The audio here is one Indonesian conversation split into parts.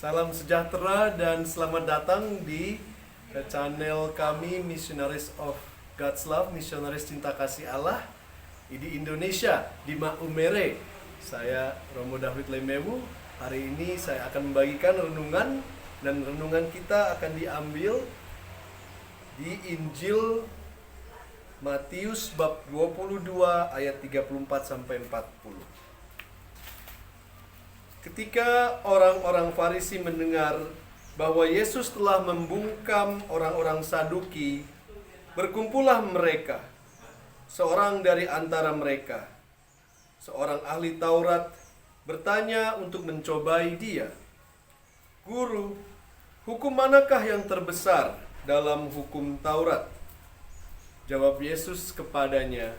Salam sejahtera dan selamat datang di channel kami Missionaries of God's Love, Misionaris Cinta Kasih Allah di Indonesia, di Maumere. Saya Romo David Lemewu. Hari ini saya akan membagikan renungan, dan renungan kita akan diambil di Injil Matius bab 22 ayat 34 sampai 40. Ketika orang-orang Farisi mendengar bahwa Yesus telah membungkam orang-orang Saduki, berkumpullah mereka. Seorang dari antara mereka, seorang ahli Taurat, bertanya untuk mencobai dia, "Guru, hukum manakah yang terbesar dalam hukum Taurat?" Jawab Yesus kepadanya,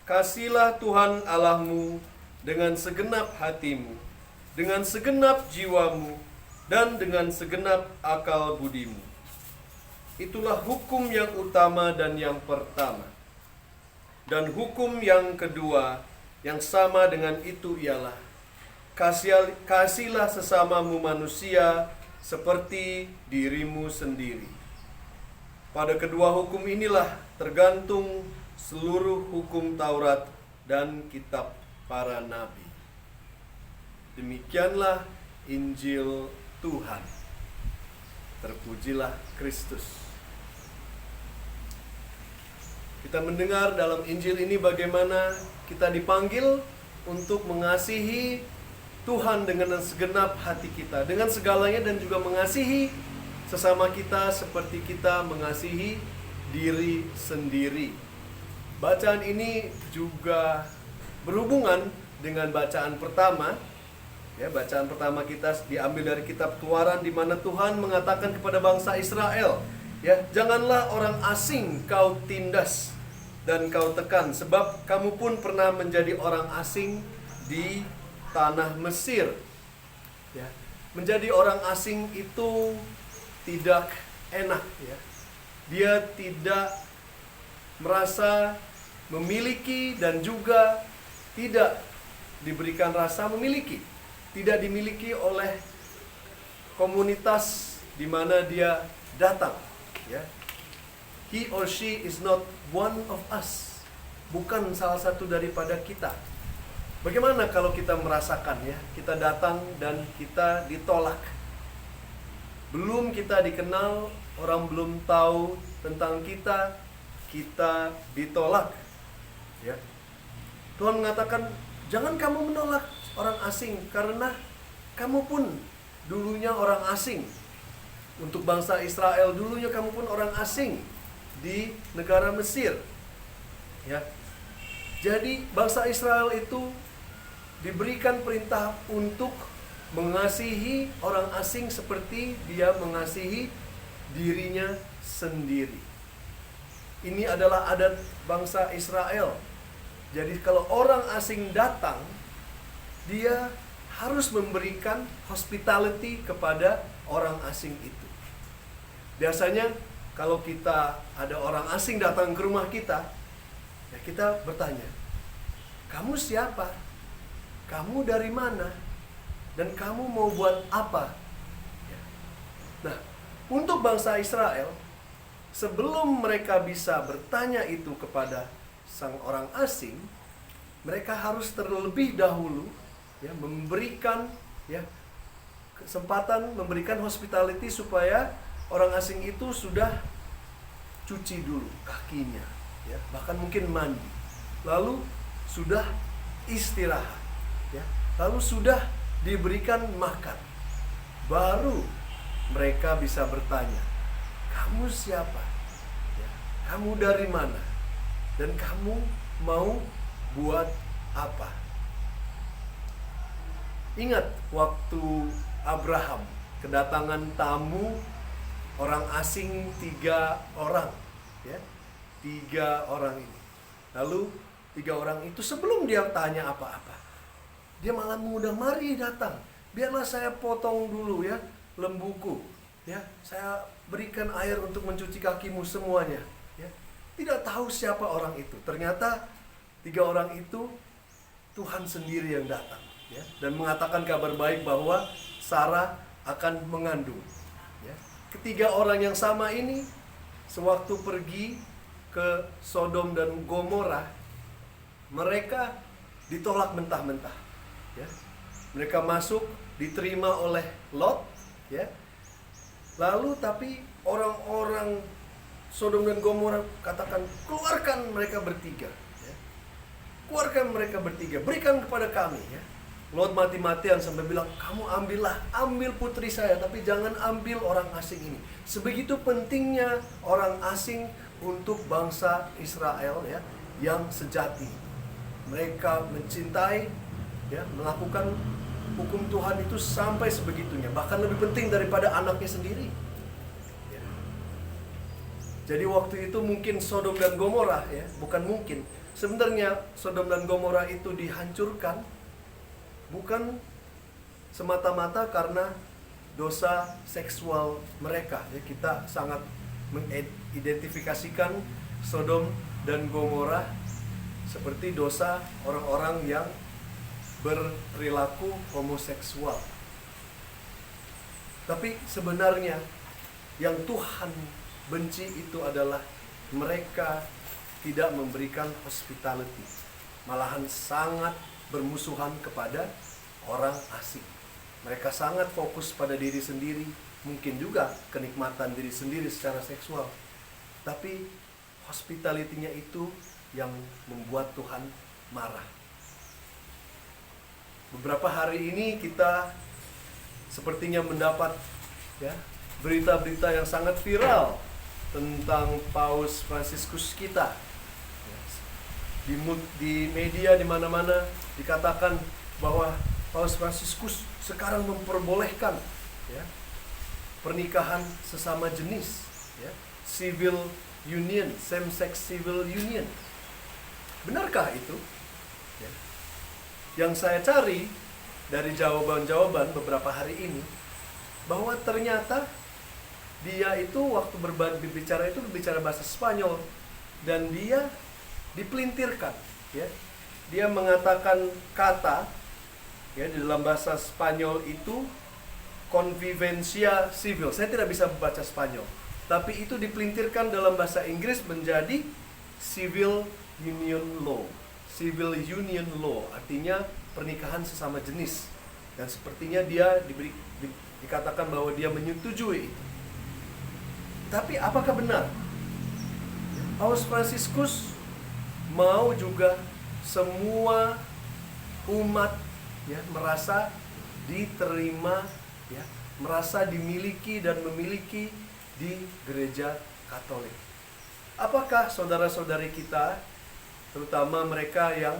"Kasihilah Tuhan Allahmu dengan segenap hatimu, dengan segenap jiwamu, dan dengan segenap akal budimu. Itulah hukum yang utama dan yang pertama. Dan hukum yang kedua yang sama dengan itu ialah, kasihilah sesamamu manusia seperti dirimu sendiri. Pada kedua hukum inilah tergantung seluruh hukum Taurat dan kitab para nabi." Demikianlah Injil Tuhan. Terpujilah Kristus. Kita mendengar dalam Injil ini bagaimana kita dipanggil untuk mengasihi Tuhan dengan segenap hati kita, dengan segalanya, dan juga mengasihi sesama kita seperti kita mengasihi diri sendiri. Bacaan ini juga berhubungan dengan bacaan pertama. Ya, bacaan pertama kita diambil dari kitab Keluaran, di mana Tuhan mengatakan kepada bangsa Israel, ya, "Janganlah orang asing kau tindas dan kau tekan, sebab kamu pun pernah menjadi orang asing di tanah Mesir." Ya, menjadi orang asing itu tidak enak, ya. Dia tidak merasa memiliki dan juga tidak diberikan rasa memiliki, tidak dimiliki oleh komunitas di mana dia datang, ya. He or she is not one of us, bukan salah satu daripada kita. Bagaimana kalau kita merasakan, ya, kita datang dan kita ditolak, belum kita dikenal, orang belum tahu tentang kita ditolak, ya. Tuhan mengatakan, "Jangan kamu menolak orang asing, karena kamu pun dulunya orang asing." Untuk bangsa Israel, dulunya kamu pun orang asing di negara Mesir. Ya. Jadi bangsa Israel itu diberikan perintah untuk mengasihi orang asing seperti dia mengasihi dirinya sendiri. Ini adalah adat bangsa Israel. Jadi kalau orang asing datang, dia harus memberikan hospitality kepada orang asing itu. Biasanya kalau kita ada orang asing datang ke rumah kita, ya, kita bertanya, "Kamu siapa? Kamu dari mana? Dan kamu mau buat apa?" Ya. Nah, untuk bangsa Israel, sebelum mereka bisa bertanya itu kepada sang orang asing, mereka harus terlebih dahulu, ya, memberikan, ya, kesempatan, memberikan hospitality supaya orang asing itu sudah cuci dulu kakinya, ya, bahkan mungkin mandi, lalu sudah istirahat, ya, lalu sudah diberikan makan, baru mereka bisa bertanya, "Kamu siapa? Ya, kamu dari mana? Dan kamu mau buat apa?" Ingat waktu Abraham kedatangan tamu orang asing 3 orang, ya, 3 orang ini. Lalu 3 orang itu sebelum dia tanya apa-apa, dia malah mengundang, "Mari datang, biarlah saya potong dulu, ya, lembuku, ya, saya berikan air untuk mencuci kakimu semuanya." Ya. Tidak tahu siapa orang itu. Ternyata 3 orang itu Tuhan sendiri yang datang, ya, dan mengatakan kabar baik bahwa Sarah akan mengandung. Ya. Ketiga orang yang sama ini sewaktu pergi ke Sodom dan Gomora, mereka ditolak mentah-mentah. Ya. Mereka masuk, diterima oleh Lot. Ya. Lalu tapi orang-orang Sodom dan Gomora katakan, keluarkan mereka bertiga. Ya. Keluarkan mereka bertiga, berikan kepada kami. Ya. Lot mati-matian sampai bilang, kamu ambil putri saya, tapi jangan ambil orang asing ini. Sebegitu pentingnya orang asing untuk bangsa Israel, ya, yang sejati. Mereka mencintai, ya, melakukan hukum Tuhan itu sampai sebegitunya, bahkan lebih penting daripada anaknya sendiri. Ya. Jadi waktu itu mungkin Sodom dan Gomora, ya, bukan mungkin. Sebenarnya Sodom dan Gomora itu dihancurkan bukan semata-mata karena dosa seksual mereka. Ya, kita sangat mengidentifikasikan Sodom dan Gomora seperti dosa orang-orang yang berperilaku homoseksual. Tapi sebenarnya yang Tuhan benci itu adalah mereka tidak memberikan hospitality, malahan sangat bermusuhan kepada orang asing. Mereka sangat fokus pada diri sendiri, mungkin juga kenikmatan diri sendiri secara seksual. Tapi hospitality-nya itu yang membuat Tuhan marah. Beberapa hari ini kita sepertinya mendapat, ya, berita-berita yang sangat viral tentang Paus Fransiskus kita. Di media di mana-mana dikatakan bahwa Paus Fransiskus sekarang memperbolehkan, ya, pernikahan sesama jenis, ya, civil union, same-sex civil union. Benarkah itu? Ya. Yang saya cari dari jawaban-jawaban beberapa hari ini, bahwa ternyata dia itu waktu berbicara itu berbicara bahasa Spanyol, dan dia dipelintirkan. Ya. Dia mengatakan kata, ya, di dalam bahasa Spanyol itu convivencia civil. Saya tidak bisa membaca Spanyol, tapi itu dipelintirkan dalam bahasa Inggris menjadi civil union law. Civil union law artinya pernikahan sesama jenis, dan sepertinya dia dikatakan bahwa dia menyetujui itu. Tapi apakah benar? Paus Fransiskus mau juga semua umat, ya, merasa diterima, ya, merasa dimiliki dan memiliki di gereja Katolik. Apakah saudara-saudari kita, terutama mereka yang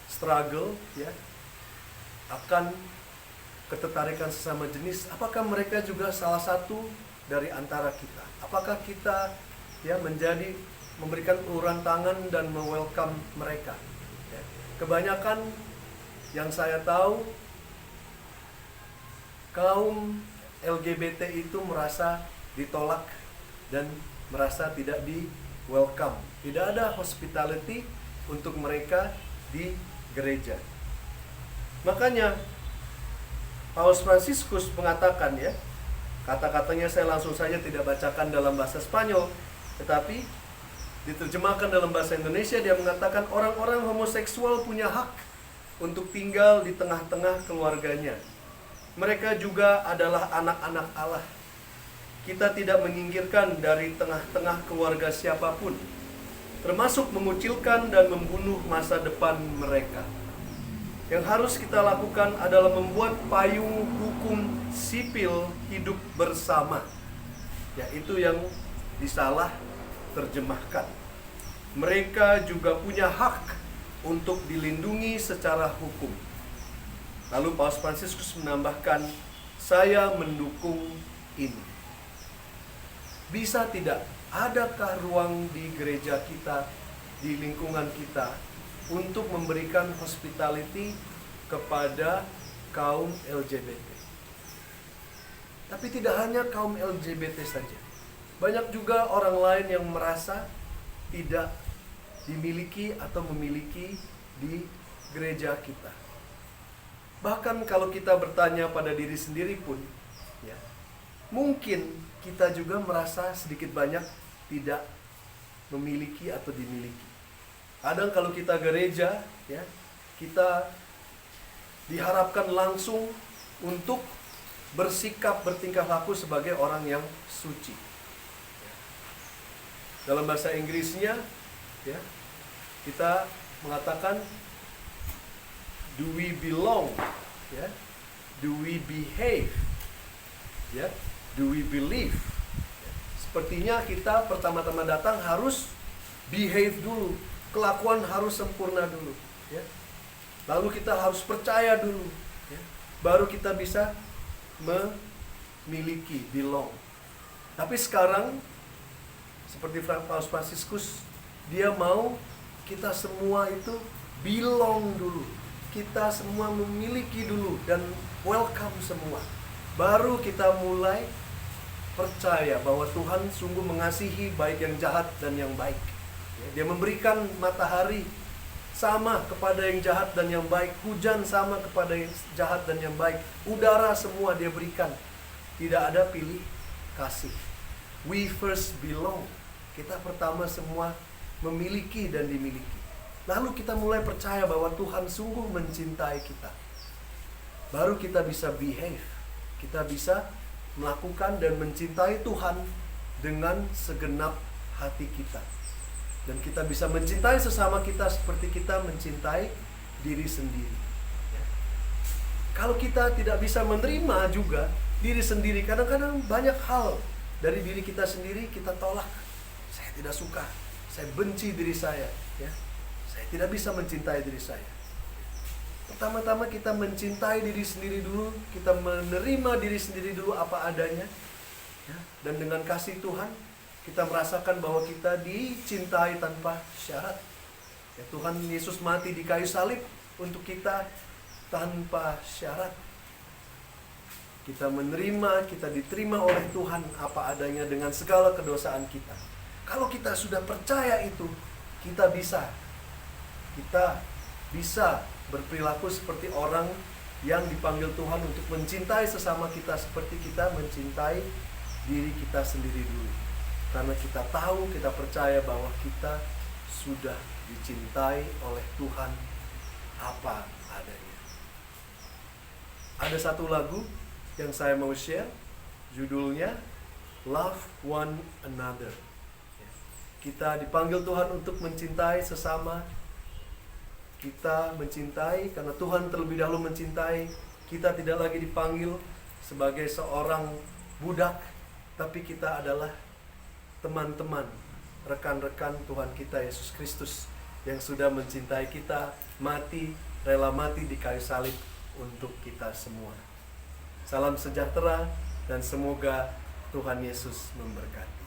struggle, ya, akan ketertarikan sesama jenis, apakah mereka juga salah satu dari antara kita? Apakah kita, ya, memberikan uluran tangan dan welcome mereka? Ya. Kebanyakan yang saya tahu, kaum LGBT itu merasa ditolak dan merasa tidak di welcome. Tidak ada hospitality untuk mereka di gereja. Makanya Paus Fransiskus mengatakan, ya, kata-katanya saya langsung saja tidak bacakan dalam bahasa Spanyol, tetapi diterjemahkan dalam bahasa Indonesia. Dia mengatakan orang-orang homoseksual punya hak untuk tinggal di tengah-tengah keluarganya. Mereka juga adalah anak-anak Allah. Kita tidak menyingkirkan dari tengah-tengah keluarga siapapun, termasuk mengucilkan dan membunuh masa depan mereka. Yang harus kita lakukan adalah membuat payung hukum sipil hidup bersama. Ya, itu yang disalah terjemahkan. Mereka juga punya hak untuk dilindungi secara hukum. Lalu Paus Fransiskus menambahkan, saya mendukung ini. Bisa tidak? Adakah ruang di gereja kita, di lingkungan kita, untuk memberikan hospitality kepada kaum LGBT? Tapi tidak hanya kaum LGBT saja. Banyak juga orang lain yang merasa tidak dimiliki atau memiliki di gereja kita. Bahkan kalau kita bertanya pada diri sendiri pun, ya, mungkin kita juga merasa sedikit banyak tidak memiliki atau dimiliki. Kadang kalau kita gereja, ya, kita diharapkan langsung untuk bersikap, bertingkah laku sebagai orang yang suci. Dalam bahasa Inggrisnya, ya, kita mengatakan, do we belong, ya, do we behave, ya, do we believe. Sepertinya kita pertama-tama datang harus behave dulu, kelakuan harus sempurna dulu, ya. Lalu kita harus percaya dulu, ya, baru kita bisa memiliki, belong. Tapi sekarang seperti Paus Fransiskus, dia mau kita semua itu belong dulu. Kita semua memiliki dulu dan welcome semua. Baru kita mulai percaya bahwa Tuhan sungguh mengasihi baik yang jahat dan yang baik. Dia memberikan matahari sama kepada yang jahat dan yang baik, hujan sama kepada yang jahat dan yang baik, udara semua dia berikan. Tidak ada pilih kasih. We first belong. Kita pertama semua memiliki dan dimiliki. Lalu kita mulai percaya bahwa Tuhan sungguh mencintai kita. Baru kita bisa behave. Kita bisa melakukan dan mencintai Tuhan dengan segenap hati kita. Dan kita bisa mencintai sesama kita seperti kita mencintai diri sendiri. Ya. Kalau kita tidak bisa menerima juga diri sendiri, kadang-kadang banyak hal dari diri kita sendiri kita tolak. Saya tidak suka, saya benci diri saya, ya. Saya tidak bisa mencintai diri saya. Pertama-tama kita mencintai diri sendiri dulu, kita menerima diri sendiri dulu apa adanya, ya. Dan dengan kasih Tuhan, kita merasakan bahwa kita dicintai tanpa syarat. Ya, Tuhan Yesus mati di kayu salib untuk kita tanpa syarat. Kita menerima, kita diterima oleh Tuhan apa adanya dengan segala kedosaan kita. Kalau kita sudah percaya itu, kita bisa berperilaku seperti orang yang dipanggil Tuhan untuk mencintai sesama kita seperti kita mencintai diri kita sendiri dulu. Karena kita tahu, kita percaya bahwa kita sudah dicintai oleh Tuhan apa adanya. Ada satu lagu yang saya mau share, judulnya Love One Another. Kita dipanggil Tuhan untuk mencintai sesama. Kita mencintai karena Tuhan terlebih dahulu mencintai. Kita tidak lagi dipanggil sebagai seorang budak, tapi kita adalah teman-teman, rekan-rekan Tuhan kita Yesus Kristus yang sudah mencintai kita, rela mati di kayu salib untuk kita semua. Salam sejahtera dan semoga Tuhan Yesus memberkati.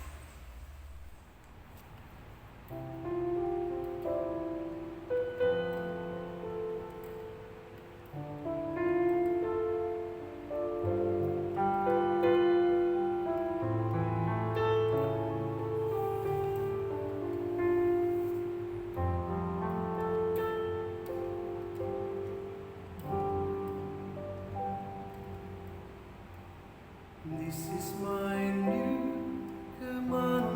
This is my new command.